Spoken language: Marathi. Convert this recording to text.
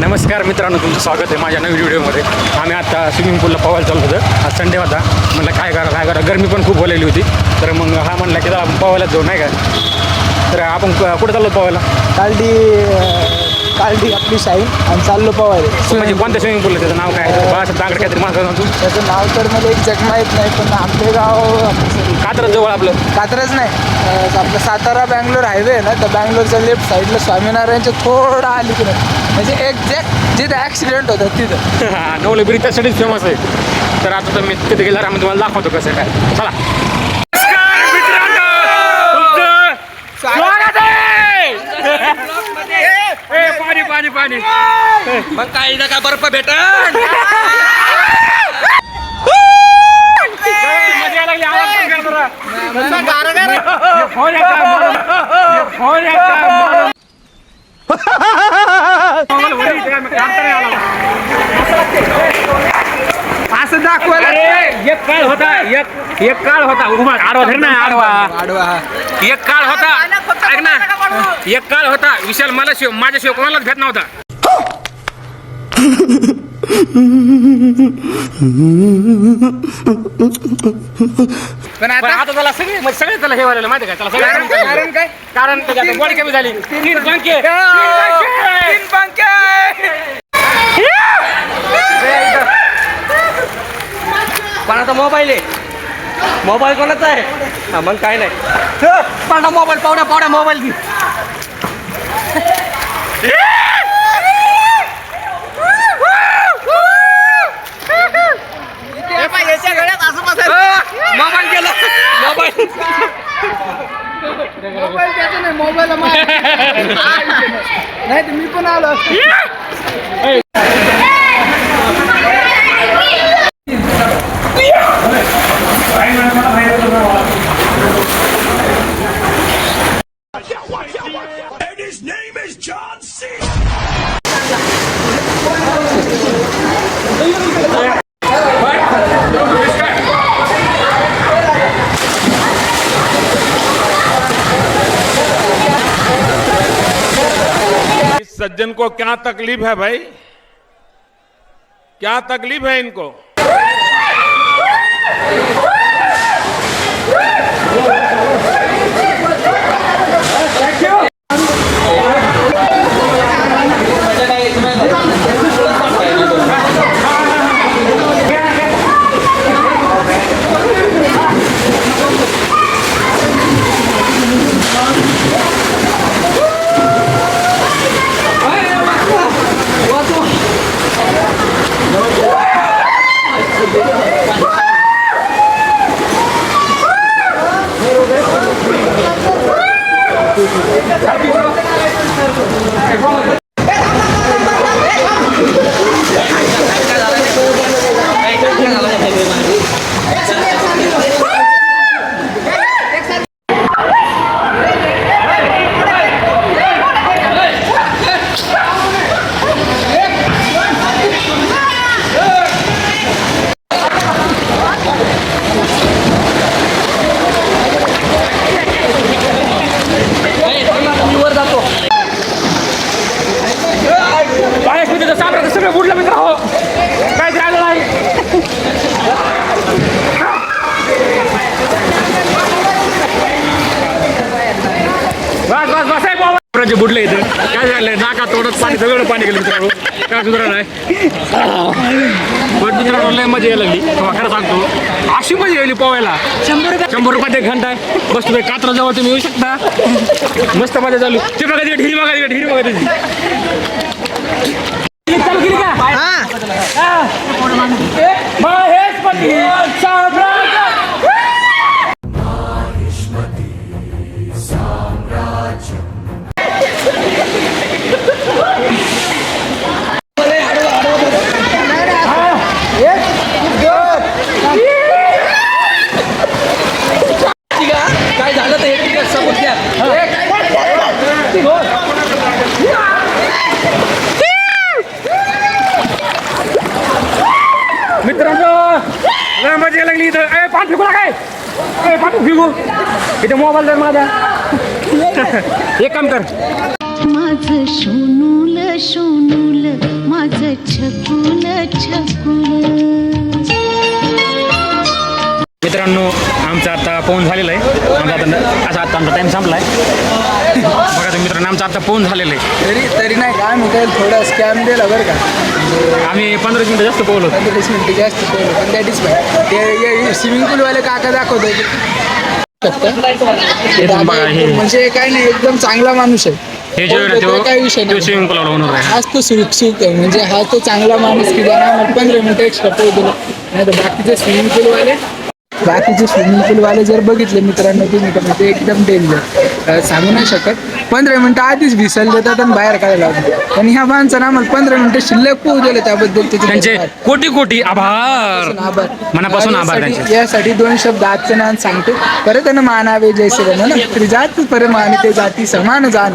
नमस्कार मित्रांनो, तुमचं स्वागत आहे माझ्या नवीन व्हिडिओमध्ये. आम्ही आता स्विमिंग पूलला पोहायला चाललो होतं. आज संडे होता. म्हणलं काय करा गरमी पण खूप बोलायली होती. तर मग हा म्हणला की पोहायला जाऊ नाही का. तर आपण कुठं चाललो पोहायला? कालडी आपली शाईन आणि चाललो पोहायला. म्हणजे कोणत्या स्विमिंग पूलला त्याचं नाव काय? बाळासाहेब दांगड काहीतरी माझं तू त्याचं नाव तर मला एक्झॅक्ट माहीत नाही, पण आपले गाव कात्रज जवळ आपलं. कात्रज नाही, आपलं सातारा बँगलोर हायवे आहे ना, तर बँगलोरच्या लेफ्ट साईडला स्वामीनारायणच्या थोडा अलीकडे, म्हणजे एक्झॅक्ट जिथे ॲक्सिडेंट होतं तिथं. हां, नवले ब्रिज त्यासाठीच फेमस आहे. तर आता तर मी तिथे गेल्यावर आम्ही तुम्हाला दाखवतो कसं काय. चला. पाणी पाणी मग काही ना काय बर्फ भेटन. मजा लागली. असं दाखवायला एक काळ होता उभा आडवा धर ना आडवा. एक काळ होता, ऐक ना, एक काळ होता विशाल मला माझ्याशिवाय कोणालाच भेट नव्हता. पण आता त्याला सगळे त्याला हे व्हायला माहिती काय. त्याला कारण काय? कारण त्याची बॉडी कमी झाली. तीन पंखे पण आता मोबाईल आहे. मोबाईल कोणाचा आहे? हा मग काय नाही. पण मोबाईल पावड्या मोबाईल घे. मोबाईल गेला. मोबाईल त्याचं नाही, मोबाईल नाही तर मी पण आलो. सज्जन को क्या तकलीफ है भाई? क्या तकलीफ है इनको? सगळं बुडलं मित्र. हो काय राहिलं नाही. बस आहे बाबा. बुडलं इथं काय झालं? नाका तोडत पाणी, सगळं पाणी गेलं मित्रांनो. काय सुधारा नाही. पण मित्रांनो लय मजा यायला लागली. खरं सांगतो अशी मजा यायली पोहायला. 100 रुपयात 1 घंटा बस. तुम्ही कात्रजवळ तुम्ही येऊ शकता. मस्त मजा चालू. ते बघा ढिरी बघा त्याची. चालू केली का? काय झालं तर हे सबूत द्या. मित्रांनो मजा लागली इथं. पाठ फिकू काय? पाठ फिकू इथे मोबाईल दर माझा. एक काम कर. माझं सोनूल सोनूल माझं छकून छकून. मित्रांनो आमचा आता पोहून झालेला आहे. आमचा टाईम संपला आहे. बघा तुम्ही मित्रांनो आमचा आता पोहून झालेलं आहे. तरी नाही काय मी काय थोडा स्कॅम दिला बरं का. आम्ही 15 मिनिटं जास्त पोहलो. 15 मिनिटं जास्त पोहलो पण दॅट इज फाईन. ते स्विमिंग पूलवाले काका दाखवतो बघा हे म्हणजे काय नाही एकदम चांगला माणूस आहे. हे जे आहे ना काही विषय तो नाही. स्विमिंग पूल होणार आहे. हाच तो सुख आहे म्हणजे हा तो चांगला माणूस की ज्याला 15 मिनिटं एक्स्ट्रा पोहू दिलं. नाही तर बाकीचे स्विमिंग पूलवाले जर बघितले मित्रांनो तुम्ही तर म्हणजे एकदम डेंजर. सांगू नाही शकत. 15 मिनिटं आधीच विसल देतात आणि बाहेर काढायला लावतात. पण ह्या माणसानं आम्हाला 15 मिनिटं शिल्लक पोहू दिलं त्याबद्दल त्यांचे कोटी कोटी आभार. मनापासून आभार त्यांचे. यासाठी 2 शब्द आजचं नान सांगतो. परत मान आवे जैसे ना तरी जात परमान ते जाती समान जाण.